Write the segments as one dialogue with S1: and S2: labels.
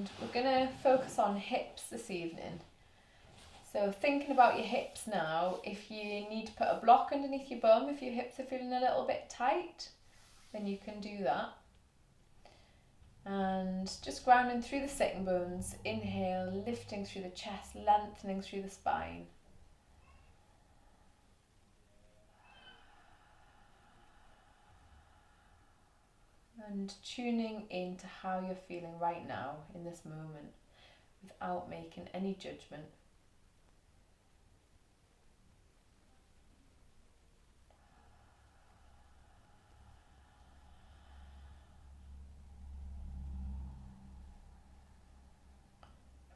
S1: and we're going to focus on hips this evening. So thinking about your hips now, if you need to put a block underneath your bum, if your hips are feeling a little bit tight, then you can do that. And just grounding through the sitting bones, inhale, lifting through the chest, lengthening through the spine. And tuning into how you're feeling right now in this moment without making any judgment.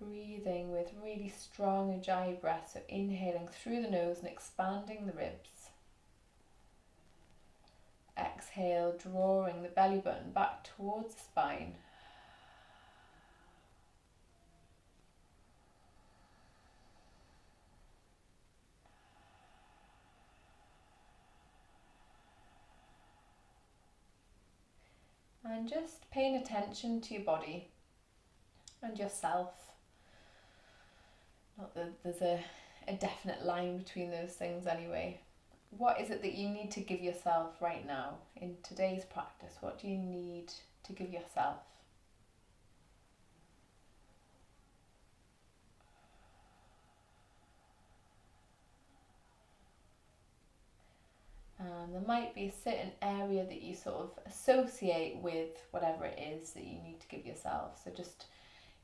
S1: Breathing with really strong Ujjayi breath, so inhaling through the nose and expanding the ribs. Exhale, drawing the belly button back towards the spine. And just paying attention to your body and yourself. Not that there's a definite line between those things anyway. What is it that you need to give yourself right now in today's practice? What do you need to give yourself? There might be a certain area that you sort of associate with whatever it is that you need to give yourself. So just,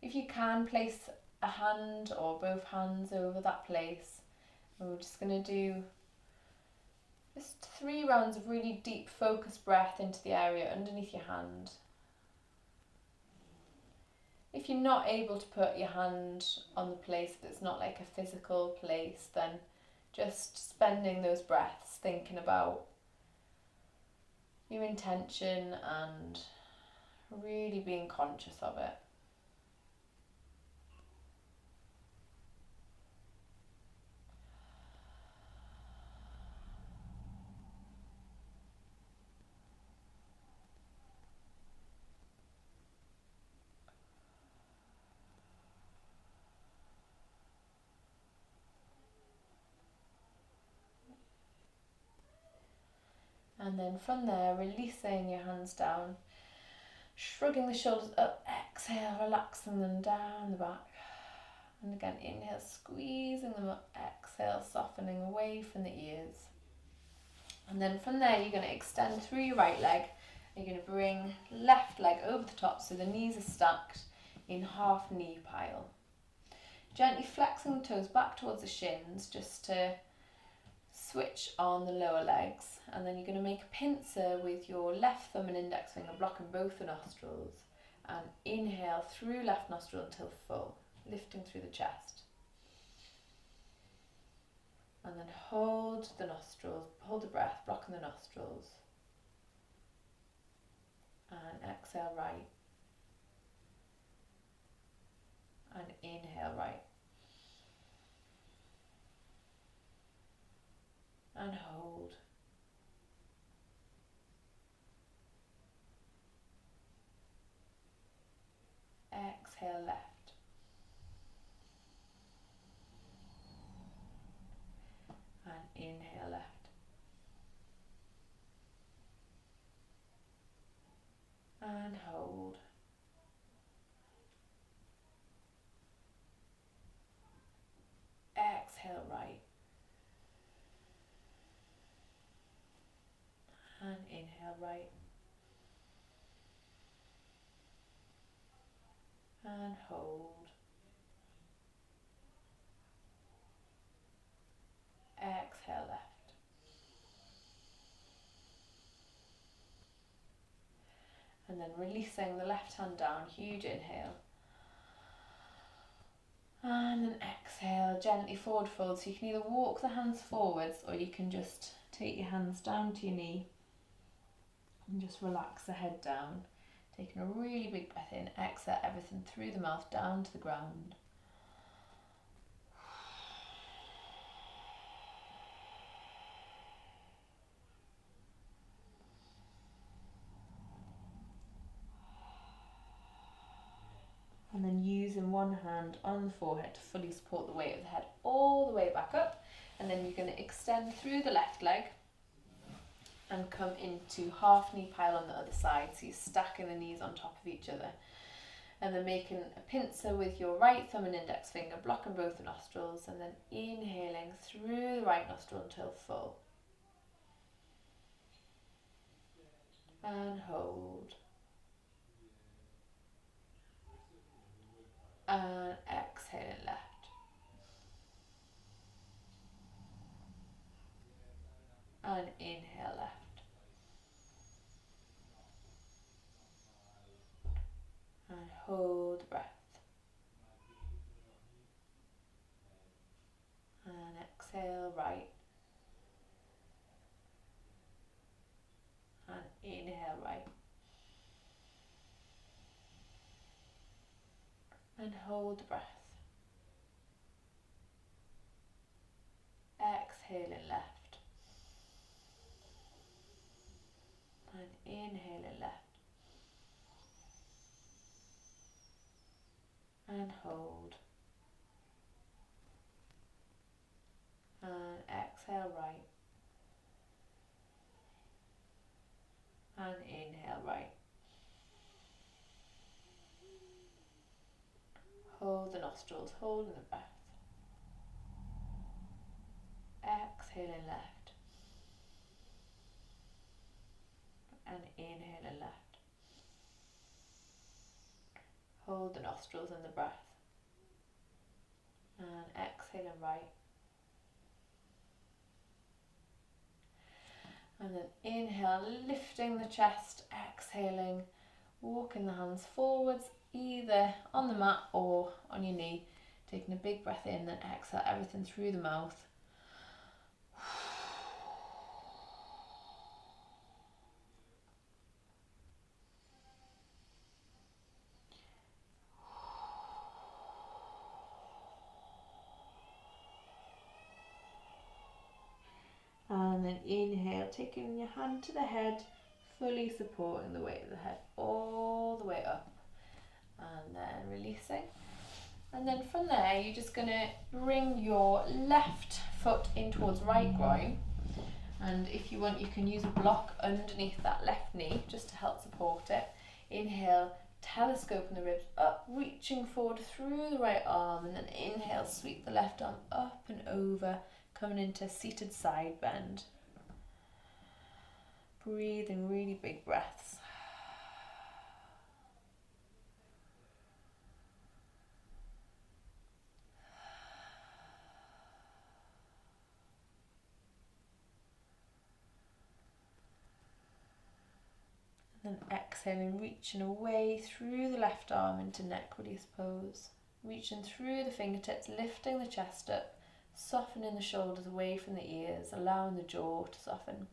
S1: if you can, place a hand or both hands over that place. And we're just going to do just 3 rounds of really deep focused breath into the area underneath your hand. If you're not able to put your hand on the place that's not like a physical place, then just spending those breaths thinking about your intention and really being conscious of it. And then from there, releasing your hands down, shrugging the shoulders up, exhale, relaxing them down the back. And again, inhale, squeezing them up, exhale, softening away from the ears. And then from there, you're going to extend through your right leg. You're going to bring left leg over the top so the knees are stacked in half knee pile. Gently flexing the toes back towards the shins just to switch on the lower legs, and then you're going to make a pincer with your left thumb and index finger blocking both the nostrils, and inhale through left nostril until full, lifting through the chest, and then hold the nostrils, hold the breath, blocking the nostrils, and exhale right, and inhale right. And hold. Exhale left. And inhale left. And hold. Exhale right. And inhale right. And hold. Exhale left. And then releasing the left hand down, huge inhale. And then exhale, gently forward fold. So you can either walk the hands forwards or you can just take your hands down to your knee and just relax the head down. Taking a really big breath in, exhale everything through the mouth down to the ground. And then placing one hand on the forehead to fully support the weight of the head all the way back up, and then you're going to extend through the left leg and come into half knee pile on the other side, so you're stacking the knees on top of each other, and then making a pincer with your right thumb and index finger, blocking both the nostrils, and then inhaling through the right nostril until full, and hold, and exhaling left, and inhale left, and hold the breath, and exhale right, and inhale right, and hold the breath, exhaling left, and inhaling left, and hold, and exhale right, and inhale right, hold the nostrils, holding the breath, exhaling left, and inhaling left, hold the nostrils and the breath, and exhaling right, and then inhale, lifting the chest, exhaling, walking the hands forwards, either on the mat or on your knee, taking a big breath in, then exhale everything through the mouth. And then inhale, taking your hand to the head, fully supporting the weight of the head all the way up, and then releasing. And then from there, you're just going to bring your left foot in towards right groin, and if you want, you can use a block underneath that left knee just to help support it. Inhale, telescoping the ribs up, reaching forward through the right arm, and then inhale, sweep the left arm up and over, coming into seated side bend. Breathing really big breaths. And then exhaling, reaching away through the left arm into neck release pose. Reaching through the fingertips, lifting the chest up, softening the shoulders away from the ears, allowing the jaw to soften.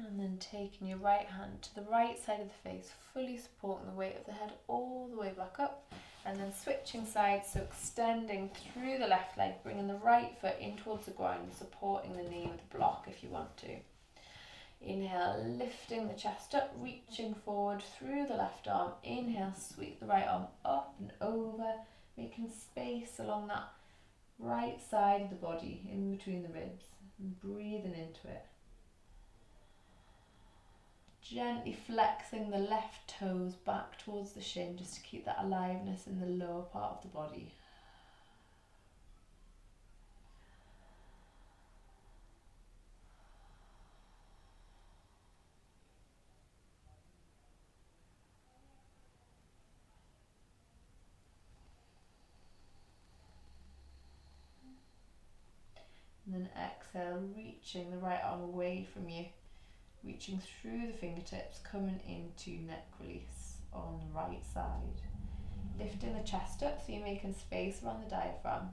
S1: And then taking your right hand to the right side of the face, fully supporting the weight of the head all the way back up, and then switching sides, so extending through the left leg, bringing the right foot in towards the ground, supporting the knee with a block if you want to. Inhale, lifting the chest up, reaching forward through the left arm. Inhale, sweep the right arm up and over, making space along that right side of the body, in between the ribs, and breathing into it. Gently flexing the left toes back towards the shin, just to keep that aliveness in the lower part of the body. And then exhale, reaching the right arm away from you, reaching through the fingertips, coming into neck release on the right side. Lifting the chest up so you're making space around the diaphragm.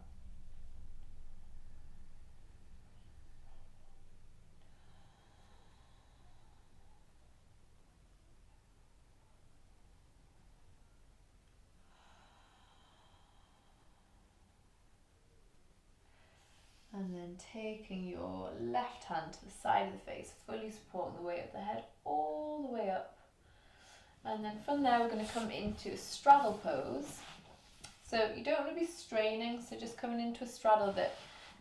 S1: then taking your left hand to the side of the face, fully supporting the weight of the head all the way up. And then from there we're going to come into a straddle pose. So you don't want to be straining, so just coming into a straddle that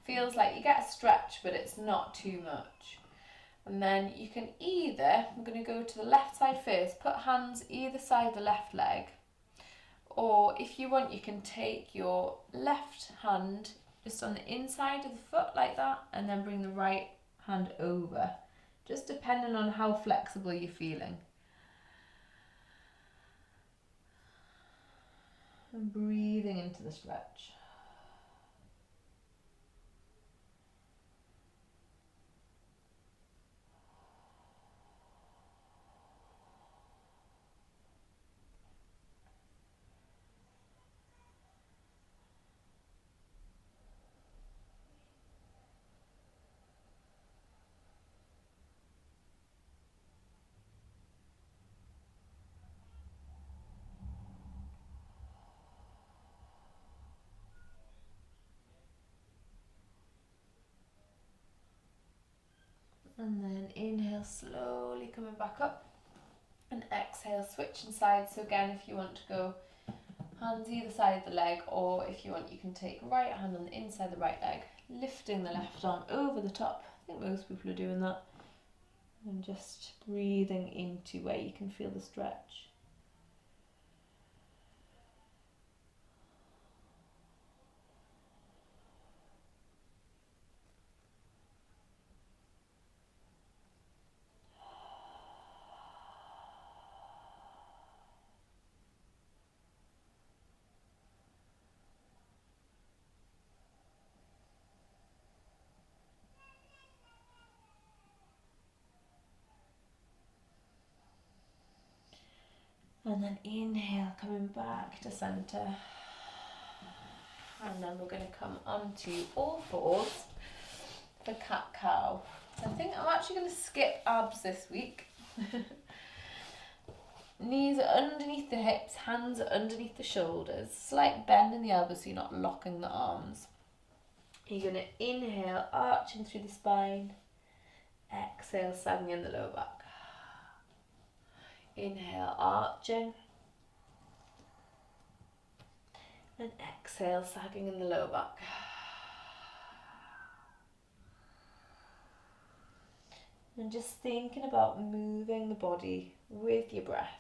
S1: feels like you get a stretch but it's not too much. And then you can either, we're going to go to the left side first, put hands either side of the left leg, or if you want you can take your left hand just on the inside of the foot like that and then bring the right hand over, just depending on how flexible you're feeling. And breathing into the stretch. And then inhale, slowly coming back up, and exhale, switching sides. So again, if you want to go hands either side of the leg, or if you want you can take right hand on the inside of the right leg, lifting the left arm over the top. I think most people are doing that. And just breathing into where you can feel the stretch. And then inhale, coming back to centre. And then we're going to come onto all fours for cat-cow. I think I'm actually going to skip abs this week. Knees are underneath the hips, hands are underneath the shoulders. Slight bend in the elbows so you're not locking the arms. You're going to inhale, arching through the spine. Exhale, sagging in the lower back. Inhale, arching. And exhale, sagging in the lower back. And just thinking about moving the body with your breath.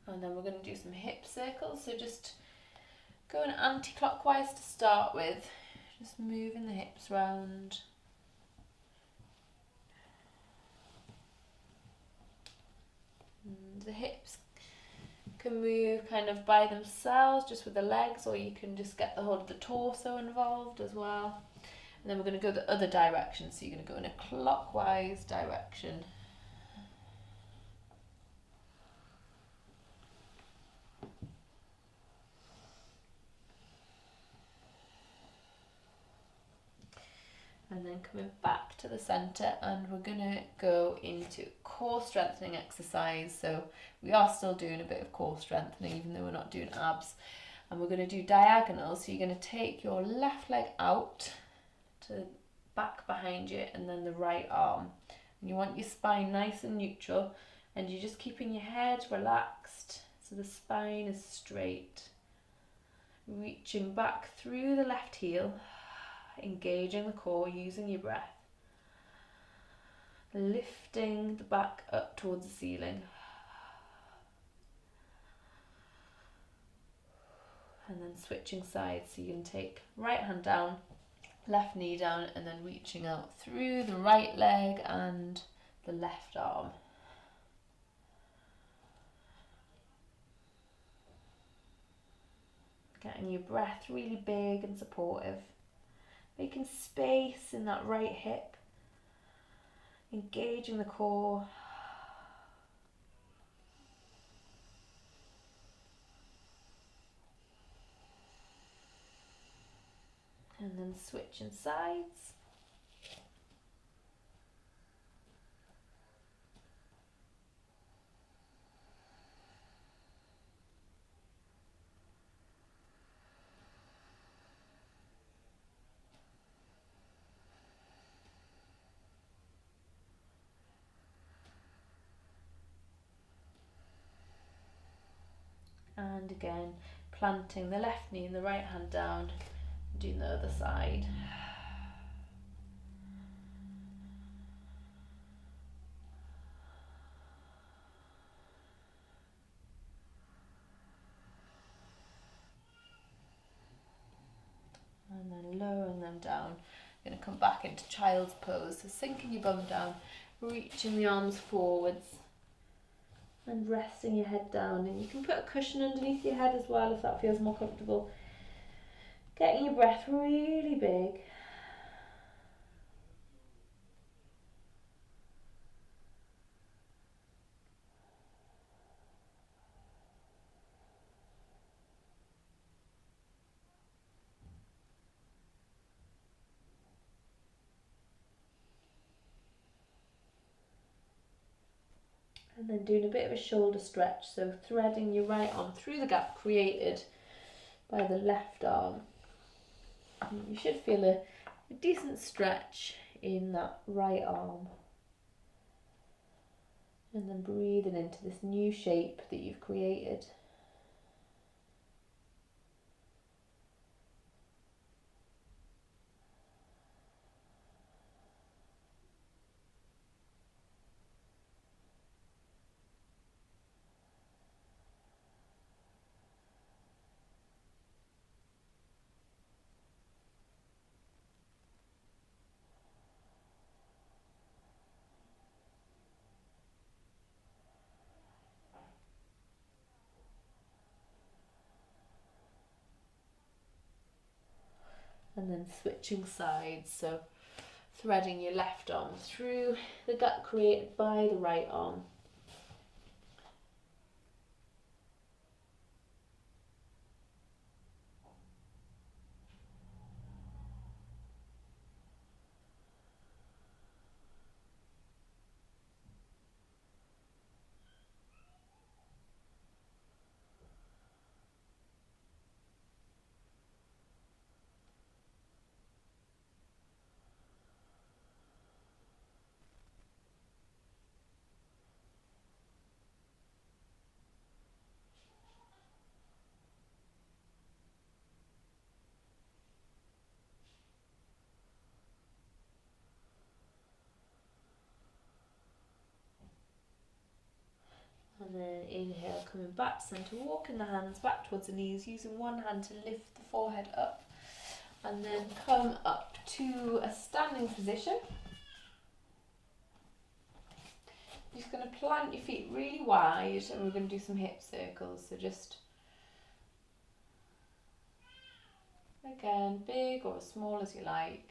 S1: And then we're going to do some hip circles. So just going anti-clockwise to start with. Just moving the hips round. And the hips can move kind of by themselves, just with the legs, or you can just get the whole of the torso involved as well. And then we're going to go the other direction. So you're going to go in a clockwise direction. And then coming back to the centre, and we're going to go into core strengthening exercise. So we are still doing a bit of core strengthening even though we're not doing abs. And we're going to do diagonals. So you're going to take your left leg out to back behind you and then the right arm. And you want your spine nice and neutral, and you're just keeping your head relaxed so the spine is straight. Reaching back through the left heel. Engaging the core, using your breath. Lifting the back up towards the ceiling. And then switching sides, so you can take right hand down, left knee down, and then reaching out through the right leg and the left arm. Getting your breath really big and supportive. Making space in that right hip, engaging the core. And then switching sides. And again, planting the left knee and the right hand down, doing the other side. And then lowering them down. You're going to come back into child's pose. So sinking your bum down, reaching the arms forwards and resting your head down. And you can put a cushion underneath your head as well if that feels more comfortable. Getting your breath really big. And then doing a bit of a shoulder stretch, so threading your right arm through the gap created by the left arm. And you should feel a decent stretch in that right arm. And then breathing into this new shape that you've created. And then switching sides, so threading your left arm through the gap created by the right arm. And then inhale, coming back to centre, walking the hands back towards the knees, using one hand to lift the forehead up. And then come up to a standing position. You're just going to plant your feet really wide and we're going to do some hip circles. So just, again, big or as small as you like.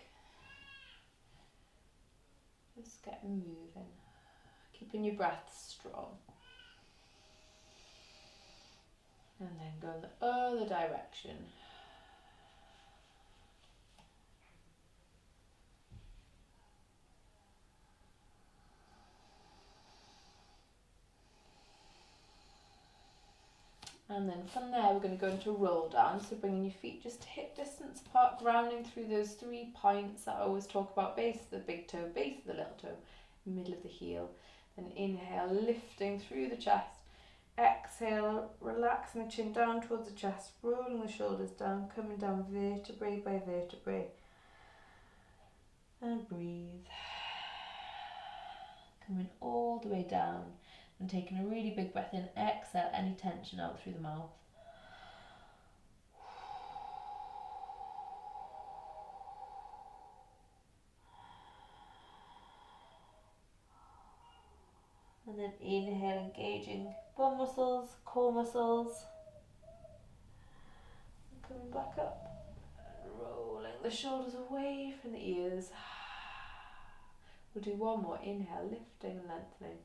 S1: Just getting moving. Keeping your breath strong. And then go in the other direction. And then from there we're going to go into roll down, so bringing your feet just hip distance apart, grounding through those 3 points that I always talk about: base of the big toe, base of the little toe, middle of the heel. Then inhale, lifting through the chest. Exhale, relaxing the chin down towards the chest, rolling the shoulders down, coming down vertebrae by vertebrae. And breathe. Coming all the way down and taking a really big breath in. Exhale any tension out through the mouth. And then inhale, engaging bum muscles, core muscles. And coming back up and rolling the shoulders away from the ears. We'll do one more. Inhale, lifting and lengthening.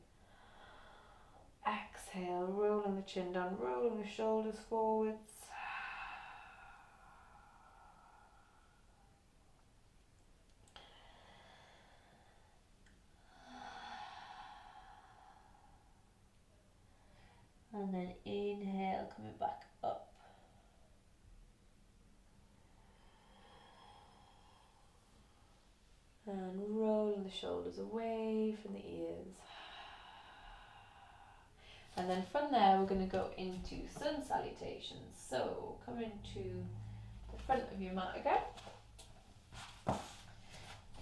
S1: Exhale, rolling the chin down, rolling the shoulders forwards. And then inhale, coming back up. And rolling the shoulders away from the ears. And then from there we're going to go into sun salutations. So come into the front of your mat again.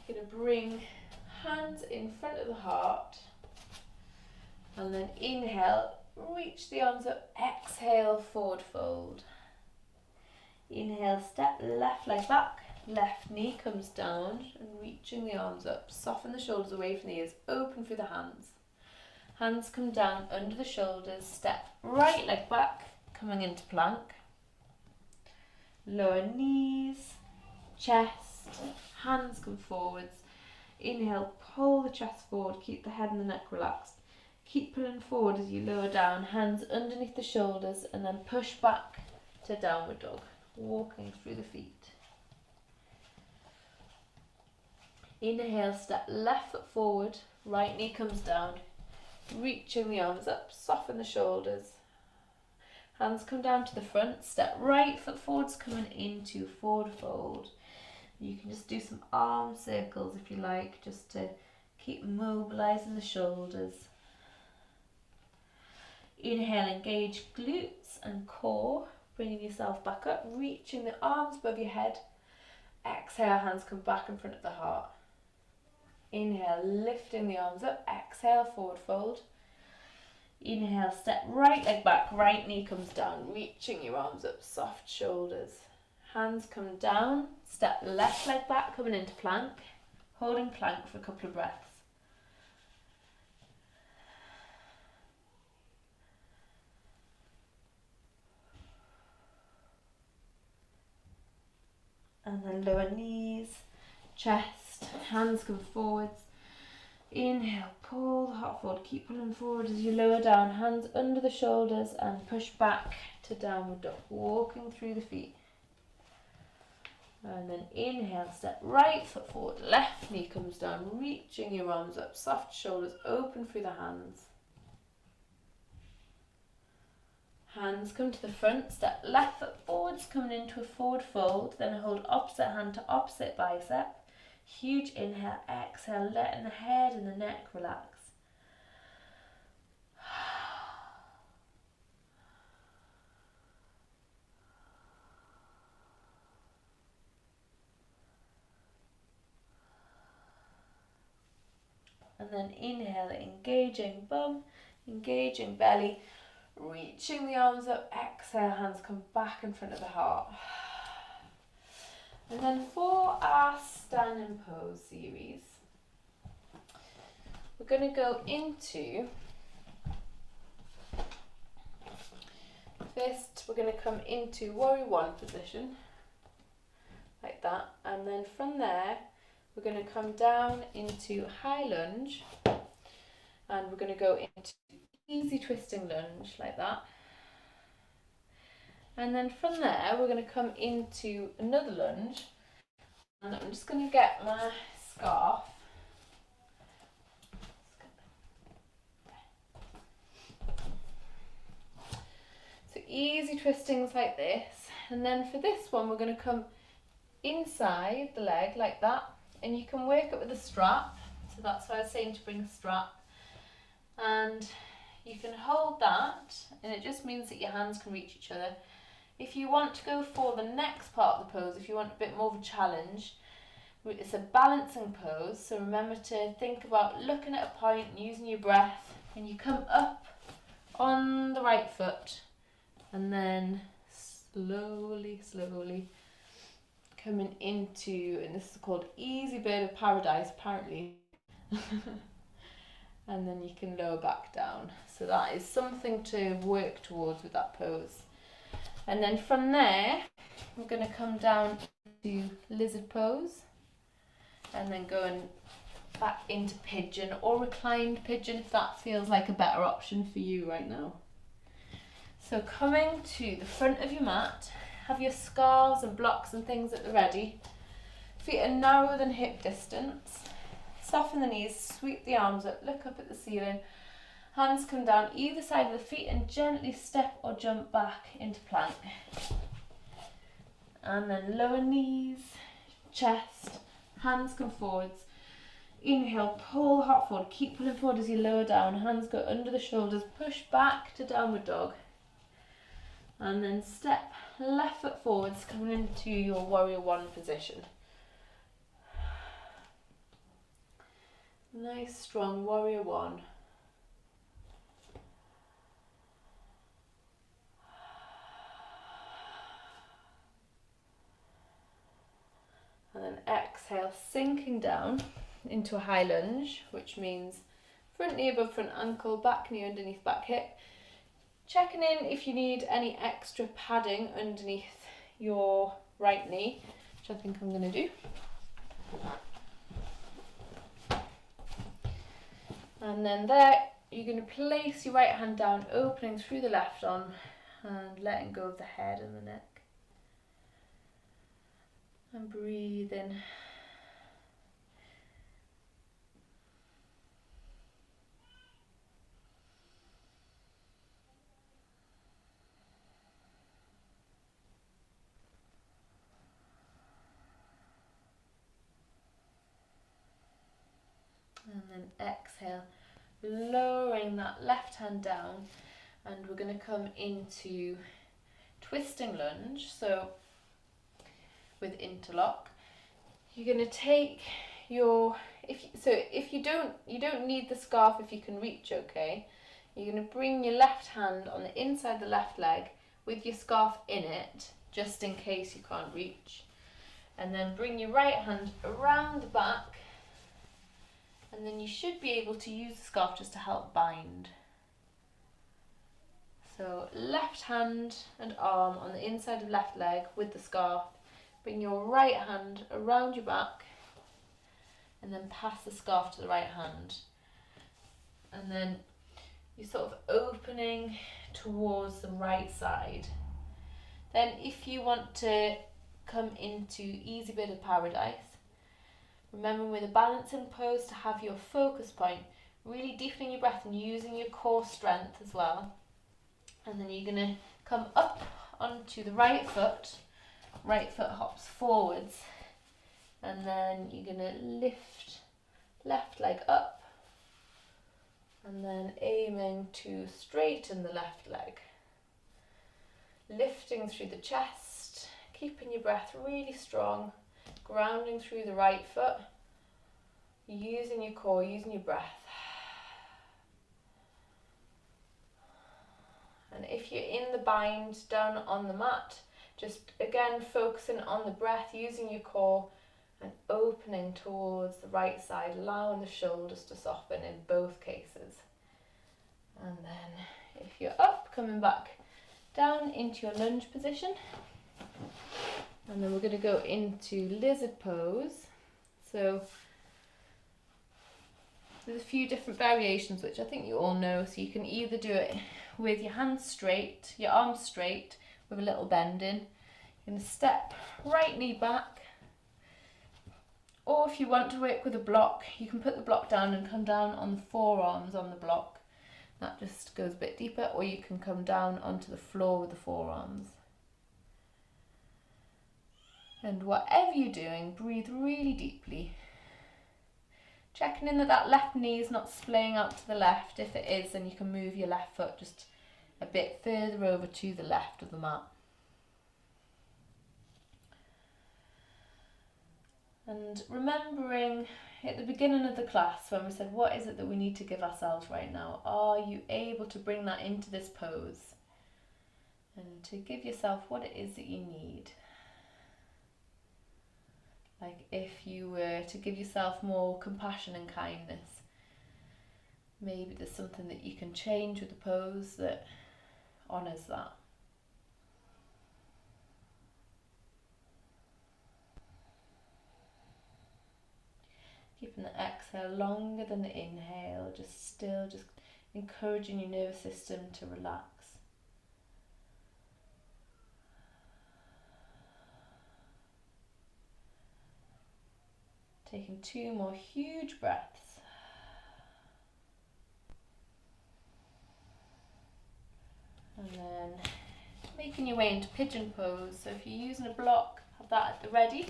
S1: You're going to bring hands in front of the heart, and then inhale, reach the arms up, exhale, forward fold. Inhale, step left leg back, left knee comes down and reaching the arms up, soften the shoulders away from the ears, open through the hands. Hands come down under the shoulders, step right leg back, coming into plank. Lower knees, chest, hands come forwards. Inhale, pull the chest forward, keep the head and the neck relaxed. Keep pulling forward as you lower down, hands underneath the shoulders, and then push back to downward dog, walking through the feet. Inhale, step left foot forward, right knee comes down, reaching the arms up, soften the shoulders. Hands come down to the front, step right foot forwards, coming into forward fold. You can just do some arm circles if you like, just to keep mobilising the shoulders. Inhale, engage glutes and core, bringing yourself back up, reaching the arms above your head. Exhale, hands come back in front of the heart. Inhale, lifting the arms up, exhale, forward fold. Inhale, step right leg back, right knee comes down, reaching your arms up, soft shoulders. Hands come down, step left leg back, coming into plank, holding plank for a couple of breaths. And then lower knees, chest, hands come forwards. Inhale, pull the heart forward, keep pulling forward as you lower down, hands under the shoulders and push back to downward dog, walking through the feet. And then inhale, step right foot forward, left knee comes down, reaching your arms up, soft shoulders, open through the hands. Hands come to the front, step left foot forwards, coming into a forward fold, then hold opposite hand to opposite bicep. Huge inhale, exhale, letting the head and the neck relax. And then inhale, engaging bum, engaging belly, reaching the arms up, exhale, hands come back in front of the heart. And then for our standing pose series, we're going to go into, first we're going to come into warrior one position, like that, and then from there we're going to come down into high lunge, and we're going to go into easy twisting lunge, like that. And then from there we're going to come into another lunge, and I'm just going to get my scarf. So easy twistings like this, and then for this one we're going to come inside the leg like that, and you can work it with a strap, so that's why I was saying to bring a strap, and you can hold that, and it just means that your hands can reach each other. If you want to go for the next part of the pose, if you want a bit more of a challenge, it's a balancing pose, so remember to think about looking at a point and using your breath, and you come up on the right foot, and then slowly coming into, and this is called Easy Bird of Paradise apparently, and then you can lower back down. So that is something to work towards with that pose. And then from there, we're going to come down to lizard pose, and then going back into pigeon or reclined pigeon if that feels like a better option for you right now. So coming to the front of your mat, have your scarves and blocks and things at the ready. Feet are narrower than hip distance. Soften the knees, sweep the arms up, look up at the ceiling. Hands come down either side of the feet and gently step or jump back into plank. And then lower knees, chest, hands come forwards. Inhale, pull heart forward, keep pulling forward as you lower down, hands go under the shoulders, push back to downward dog. And then step left foot forwards, coming into your warrior one position. Nice strong warrior one. And then exhale, sinking down into a high lunge, which means front knee above front ankle, back knee underneath back hip. Checking in if you need any extra padding underneath your right knee, which I think I'm going to do. And then there, you're going to place your right hand down, opening through the left arm and letting go of the head and the neck. And breathe in. And then exhale, lowering that left hand down, and we're going to come into twisting lunge. So with interlock, you're going to take your, if you don't need the scarf if you can reach, okay? You're going to bring your left hand on the inside of the left leg with your scarf in it, just in case you can't reach. And then bring your right hand around the back, and then you should be able to use the scarf just to help bind. So left hand and arm on the inside of left leg with the scarf. Bring your right hand around your back and then pass the scarf to the right hand. And then you're sort of opening towards the right side. Then if you want to come into easy bit of paradise, remember with a balancing pose to have your focus point, really deepening your breath and using your core strength as well. And then you're going to come up onto the right foot hops forwards, and then you're going to lift left leg up, and then aiming to straighten the left leg. Lifting through the chest, keeping your breath really strong, grounding through the right foot, using your core, using your breath. And if you're in the bind down on the mat, just again focusing on the breath, using your core and opening towards the right side, allowing the shoulders to soften in both cases. And then if you're up, coming back down into your lunge position. And then we're going to go into lizard pose. So there's a few different variations which I think you all know. So you can either do it with your hands straight, your arms straight with a little bend in. You're going to step right knee back. Or if you want to work with a block, you can put the block down and come down on the forearms on the block. That just goes a bit deeper, or you can come down onto the floor with the forearms. And whatever you're doing, breathe really deeply. Checking in that that left knee is not splaying out to the left. If it is, then you can move your left foot just a bit further over to the left of the mat. And remembering at the beginning of the class when we said, what is it that we need to give ourselves right now? Are you able to bring that into this pose? And to give yourself what it is that you need. Like if you were to give yourself more compassion and kindness, maybe there's something that you can change with the pose that honours that. Keeping the exhale longer than the inhale, just encouraging your nervous system to relax. Taking 2 more huge breaths. And then making your way into pigeon pose. So if you're using a block, have that at the ready.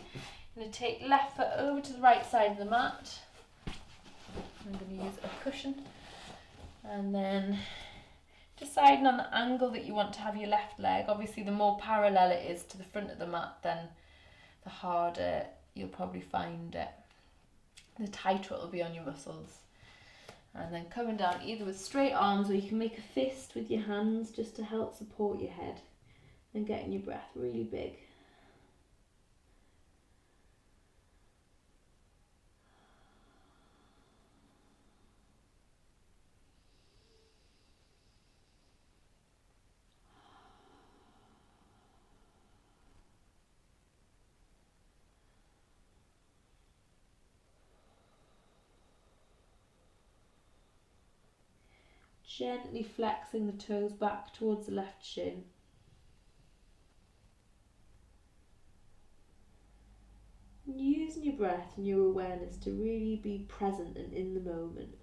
S1: You're going to take left foot over to the right side of the mat. motion. And then deciding on the angle that you want to have your left leg. Obviously the more parallel it is to the front of the mat, then the harder you'll probably find it. The tighter it'll be on your muscles. And then coming down either with straight arms, or you can make a fist with your hands just to help support your head, and getting your breath really big. Gently flexing the toes back towards the left shin. And using your breath and your awareness to really be present and in the moment.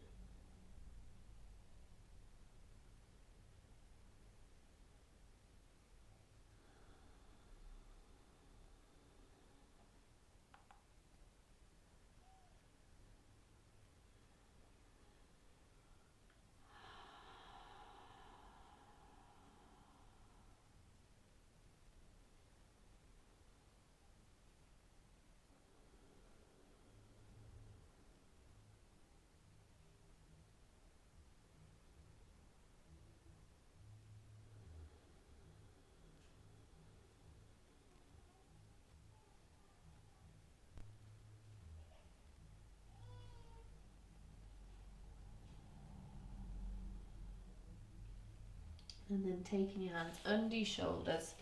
S1: And then taking your hands under your shoulders,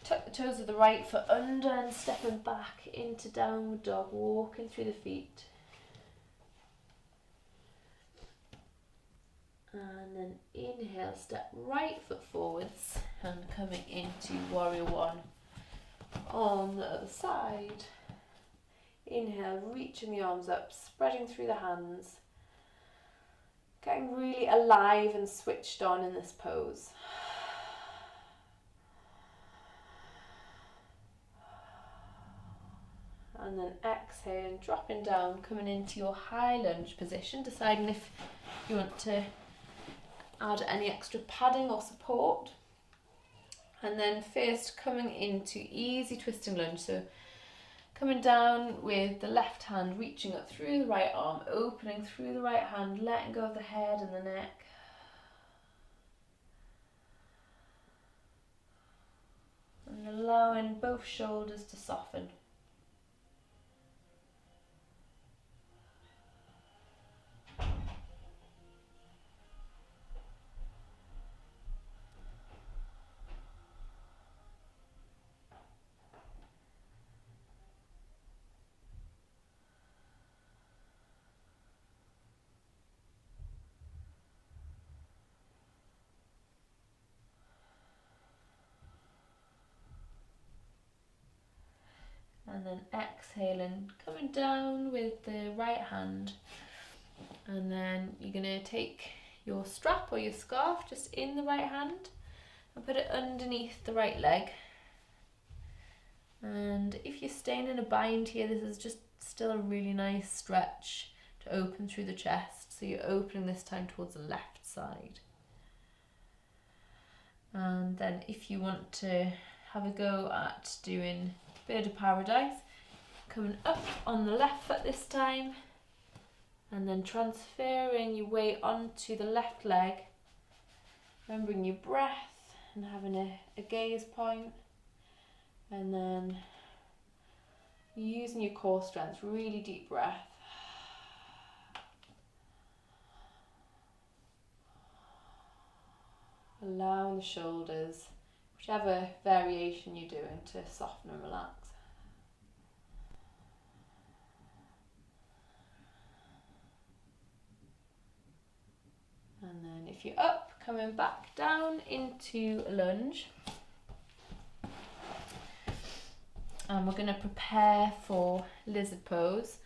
S1: tuck the toes of the right foot under and stepping back into downward dog, walking through the feet. And then inhale, step right foot forwards and coming into warrior one on the other side. Inhale, reaching the arms up, spreading through the hands. Getting really alive and switched on in this pose. And then exhaling, dropping down, coming into your high lunge position, deciding if you want to add any extra padding or support. And then first coming into easy twisting lunge, so coming down with the left hand, reaching up through the right arm, opening through the right hand, letting go of the head and the neck. And allowing both shoulders to soften. And then exhaling, coming down with the right hand, and then you're going to take your strap or your scarf just in the right hand and put it underneath the right leg. And if you're staying in a bind here, this is just still a really nice stretch to open through the chest, so you're opening this time towards the left side. And then if you want to have a go at doing Bird of Paradise, coming up on the left foot this time, and then transferring your weight onto the left leg, remembering your breath and having a gaze point, and then using your core strength, really deep breath. Allowing the shoulders, whichever variation you're doing, to soften and relax. And then if you're up, coming back down into a lunge. And we're going to prepare for lizard pose.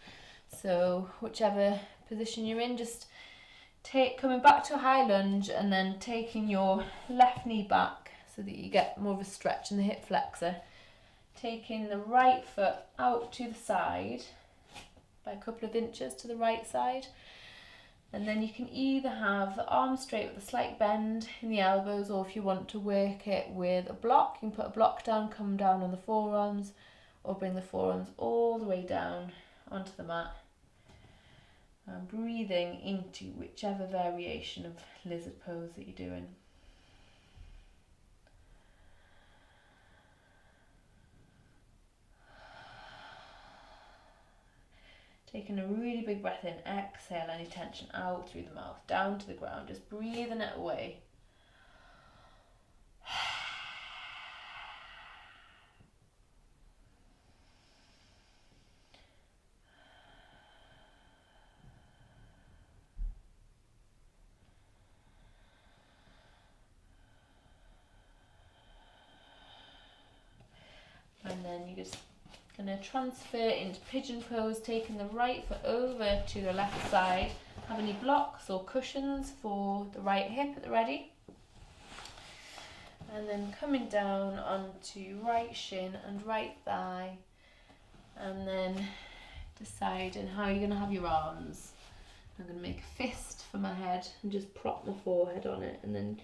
S1: So whichever position you're in, just coming back to a high lunge and then taking your left knee back so that you get more of a stretch in the hip flexor. Taking the right foot out to the side by a couple of inches to the right side. And then you can either have the arms straight with a slight bend in the elbows, or if you want to work it with a block, you can put a block down, come down on the forearms, or bring the forearms all the way down onto the mat. And breathing into whichever variation of lizard pose that you're doing. Taking a really big breath in, exhale any tension out through the mouth, down to the ground, just breathing it away. And then you're just going to transfer into pigeon pose, taking the right foot over to the left side. Have any blocks or cushions for the right hip at the ready. And then coming down onto right shin and right thigh. And then deciding how you're going to have your arms. I'm going to make a fist for my head and just prop my forehead on it. And then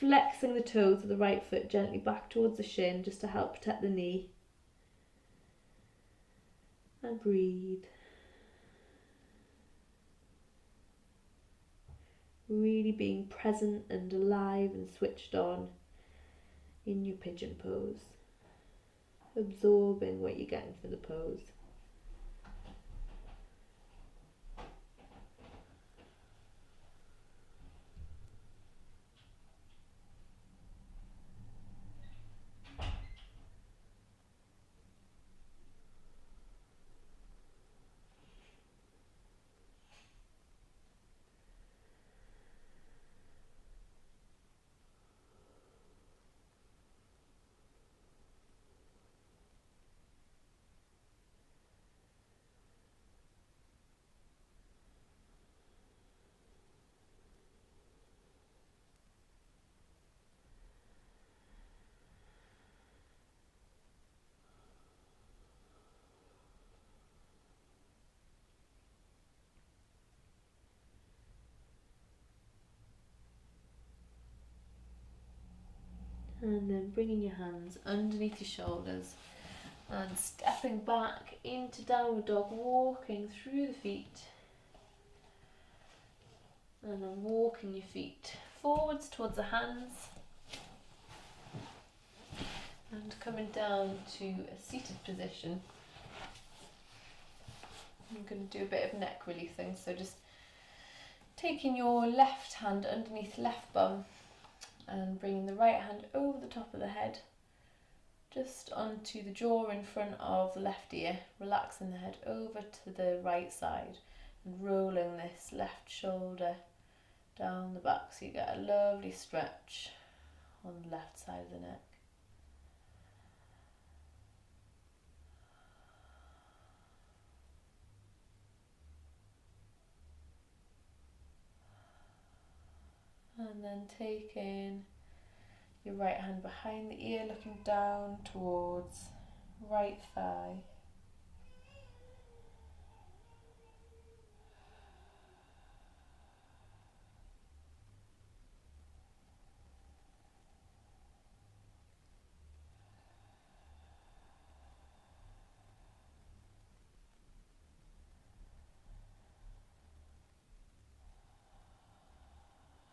S1: flexing the toes of the right foot gently back towards the shin just to help protect the knee. And breathe. Really being present and alive and switched on in your pigeon pose. Absorbing what you're getting for the pose. And then bringing your hands underneath your shoulders and stepping back into downward dog, walking through the feet. And then walking your feet forwards towards the hands. And coming down to a seated position. I'm going to do a bit of neck releasing, so just taking your left hand underneath left bum and bringing the right hand over the top of the head, just onto the jaw in front of the left ear, relaxing the head over to the right side and rolling this left shoulder down the back so you get a lovely stretch on the left side of the neck. And then taking your right hand behind the ear, looking down towards right thigh.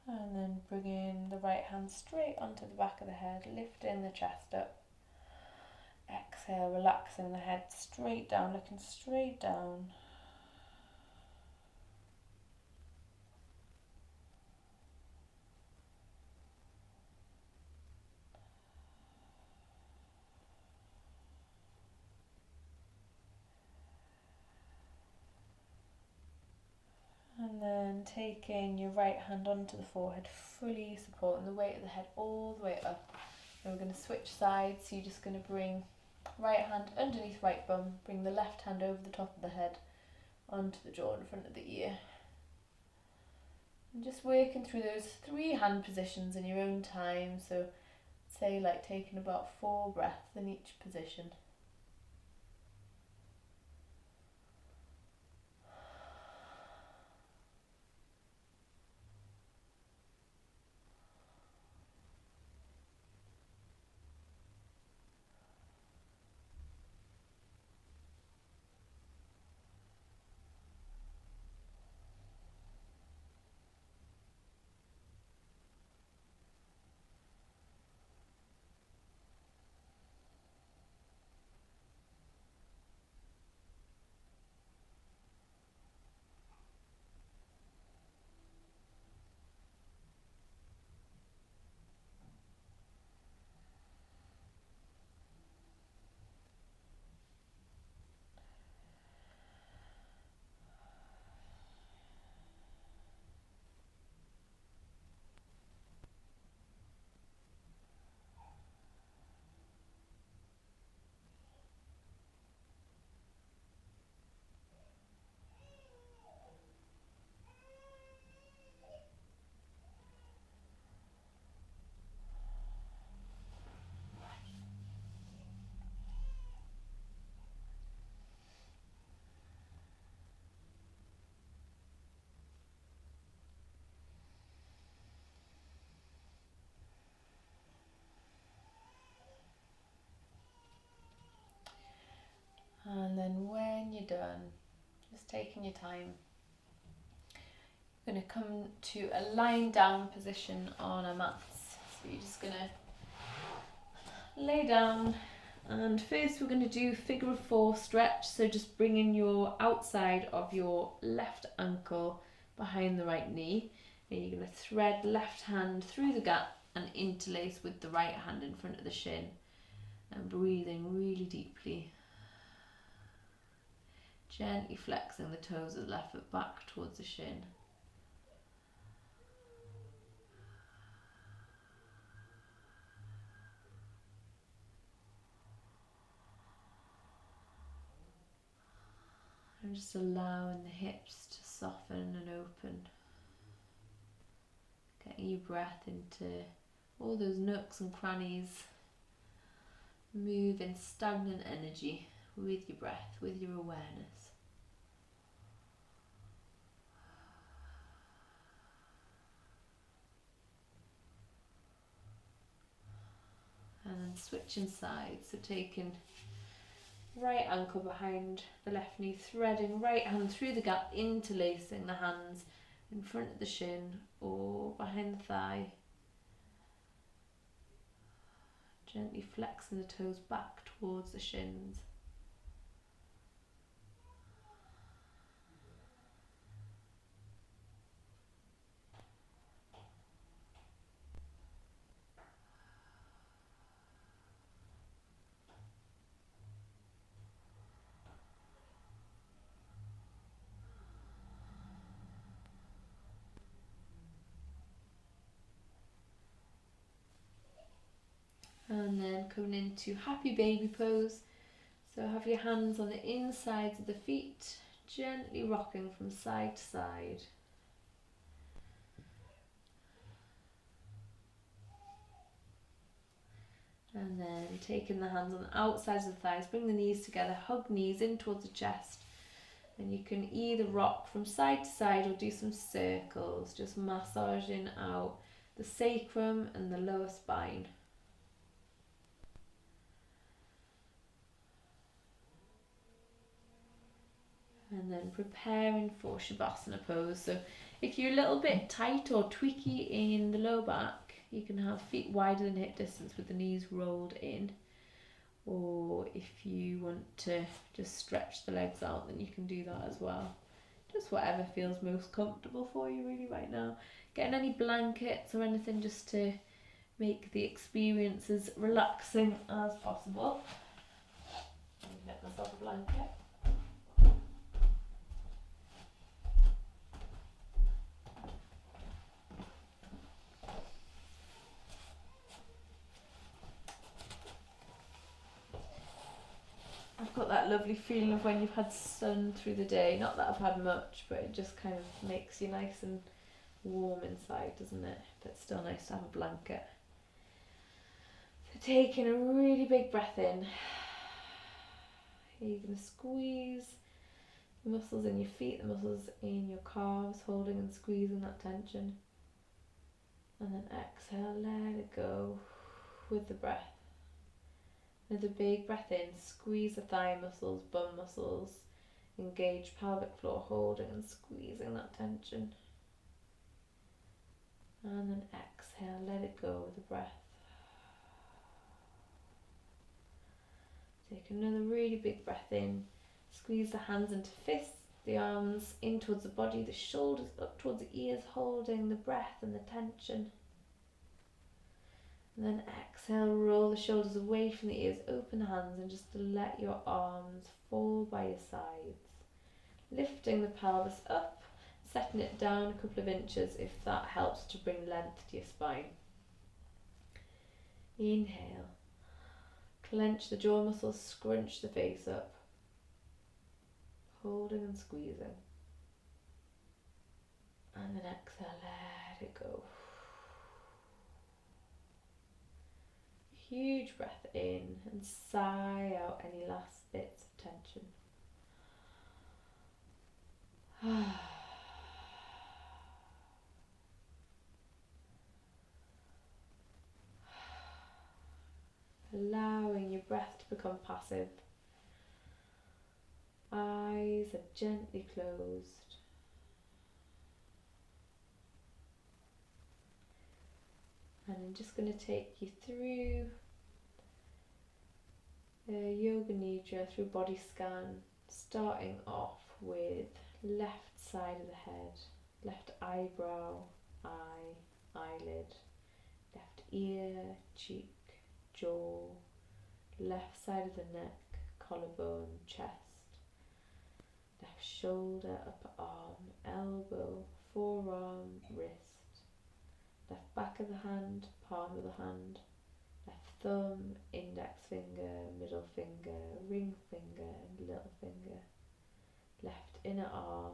S1: And then bringing the right hand straight onto the back of the head, lifting the chest up. Exhale, relaxing the head straight down, looking straight down. And then taking your right hand onto the forehead, fully supporting the weight of the head all the way up. And we're going to switch sides, so you're just going to bring right hand underneath right bum, bring the left hand over the top of the head, onto the jaw in front of the ear. And just working through those 3 hand positions in your own time, so say like taking about 4 breaths in each position. you're done, just taking your time, you're going to come to a lying down position on our mats. So you're just going to lay down, and first we're going to do figure of four stretch. So just bringing your outside of your left ankle behind the right knee, and you're going to thread left hand through the gap and interlace with the right hand in front of the shin, and breathing really deeply, gently flexing the toes of the left foot back towards the shin. And just allowing the hips to soften and open. Getting your breath into all those nooks and crannies. Move in stagnant energy with your breath, with your awareness. And then switching sides, so taking right ankle behind the left knee, threading right hand through the gap, interlacing the hands in front of the shin or behind the thigh. Gently flexing the toes back towards the shins. And then coming into happy baby pose. So have your hands on the insides of the feet, gently rocking from side to side. And then taking the hands on the outsides of the thighs, bring the knees together, hug knees in towards the chest. And you can either rock from side to side or do some circles, just massaging out the sacrum and the lower spine. And then preparing for Shavasana pose. So if you're a little bit tight or tweaky in the low back, you can have feet wider than hip distance with the knees rolled in. Or if you want to just stretch the legs out, then you can do that as well. Just whatever feels most comfortable for you really right now. Getting any blankets or anything just to make the experience as relaxing as possible. Get myself a blanket. I've got that lovely feeling of when you've had sun through the day. Not that I've had much, but it just kind of makes you nice and warm inside, doesn't it? But it's still nice to have a blanket. So taking a really big breath in. You're going to squeeze the muscles in your feet, the muscles in your calves, holding and squeezing that tension. And then exhale, let it go with the breath. Another big breath in, squeeze the thigh muscles, bum muscles, engage pelvic floor, holding and squeezing that tension. And then exhale, let it go with the breath. Take another really big breath in, squeeze the hands into fists, the arms in towards the body, the shoulders up towards the ears, holding the breath and the tension. And then exhale, roll the shoulders away from the ears, open the hands and just let your arms fall by your sides. Lifting the pelvis up, setting it down a couple of inches if that helps to bring length to your spine. Inhale, clench the jaw muscles, scrunch the face up, holding and squeezing. And then exhale, let it go. Huge breath in and sigh out any last bits of tension. Allowing your breath to become passive. eyes are gently closed. And I'm just going to take you through Yoga Nidra, through body scan, starting off with left side of the head, left eyebrow, eye, eyelid, left ear, cheek, jaw, left side of the neck, collarbone, chest, left shoulder, upper arm, elbow, forearm, wrist, left back of the hand, palm of the hand, left thumb, index finger, middle finger, ring finger and little finger, left inner arm,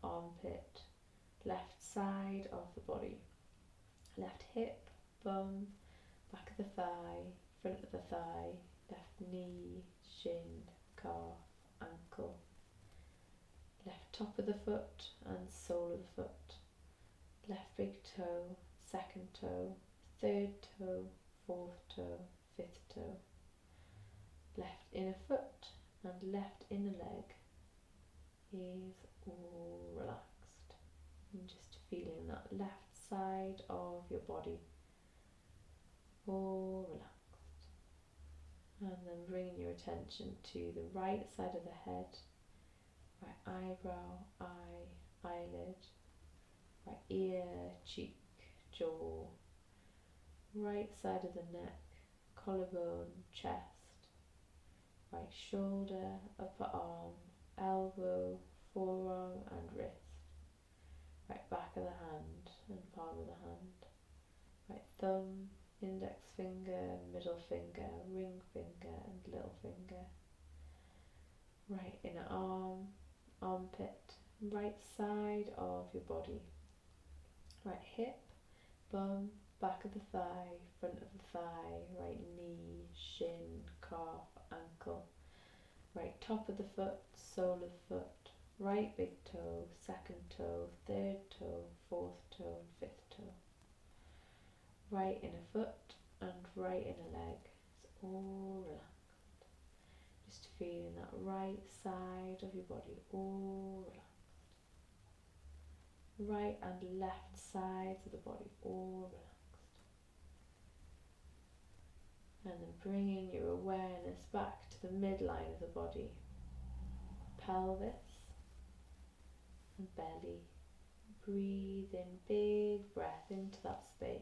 S1: armpit, left side of the body, left hip, bum, back of the thigh, front of the thigh, left knee, shin, calf, ankle, left top of the foot and sole of the foot, left big toe, second toe, third toe, fourth toe, fifth toe, left inner foot and left inner leg is all relaxed. And just feeling that left side of your body all relaxed. And then bringing your attention to the right side of the head, right eyebrow, eye, eyelid, right ear, cheek, jaw, right side of the neck, collarbone, chest, right shoulder, upper arm, elbow, forearm and wrist, right back of the hand and palm of the hand, right thumb, index finger, middle finger, ring finger and little finger, right inner arm, armpit, right side of your body, right hip, bum, back of the thigh, front of the thigh, right knee, shin, calf, ankle, right top of the foot, sole of the foot, right big toe, second toe, third toe, fourth toe and fifth toe, right inner foot and right inner leg. It's all relaxed. Just feeling that right side of your body all relaxed. Right and left sides of the body all relaxed. And then bringing your awareness back to the midline of the body, pelvis and belly. Breathe in, big breath into that space.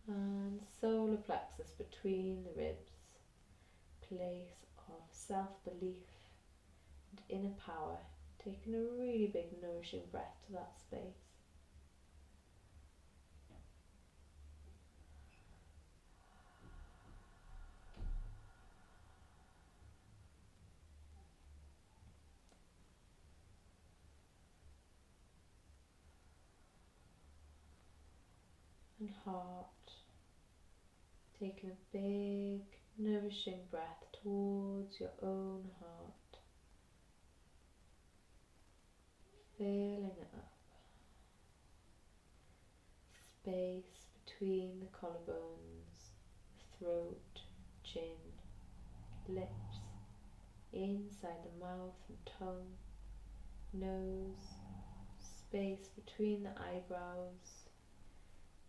S1: And solar plexus between the ribs, place of self-belief and inner power, taking a really big nourishing breath to that space. And heart, taking a big nourishing breath towards your own heart, filling it up. Space between the collarbones, the throat, chin, lips, inside the mouth and tongue, nose, space between the eyebrows,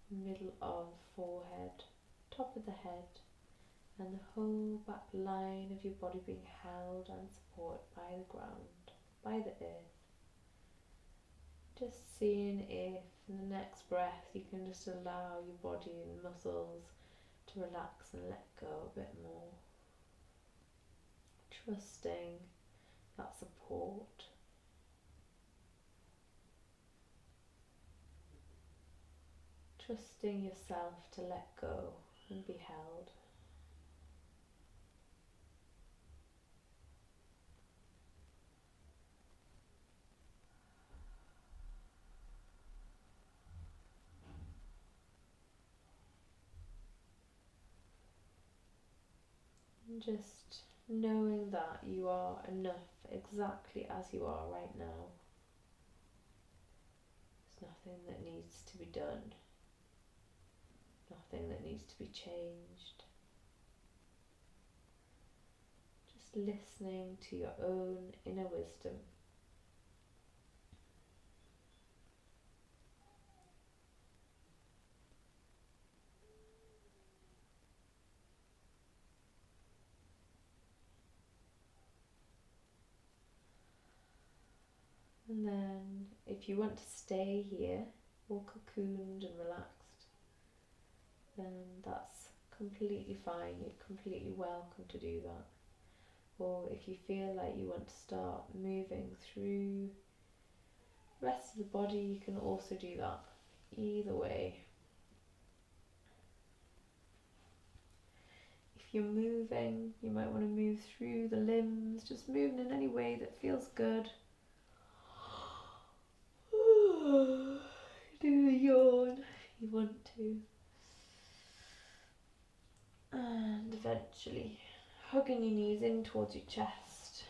S1: middle of the forehead, top of the head, and the whole back line of your body being held and supported by the ground, by the earth. Just seeing if in the next breath you can just allow your body and muscles to relax and let go a bit more. Trusting that support. Trusting yourself to let go and be held. And just knowing that you are enough exactly as you are right now. There's nothing that needs to be done, nothing that needs to be changed. Just listening to your own inner wisdom. And then if you want to stay here, all cocooned and relaxed, then that's completely fine. You're completely welcome to do that. Or if you feel like you want to start moving through the rest of the body, you can also do that. Either way. If you're moving, you might want to move through the limbs, just moving in any way that feels good. Do a yawn if you want to. And eventually hugging your knees in towards your chest.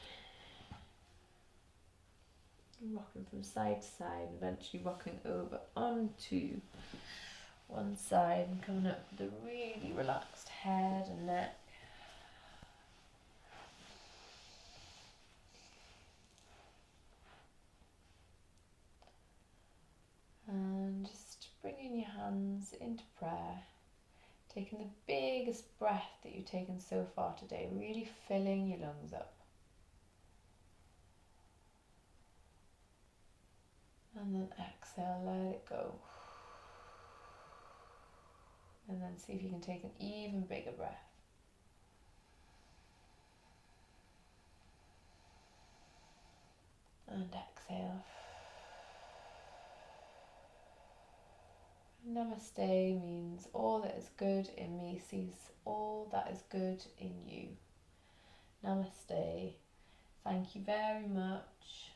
S1: Rocking from side to side, eventually rocking over onto one side and coming up with a really relaxed head and neck. And just bringing your hands into prayer, taking the biggest breath that you've taken so far today, really filling your lungs up. And then exhale, let it go. And then see if you can take an even bigger breath. And exhale. Namaste means all that is good in me sees all that is good in you. Namaste. Thank you very much.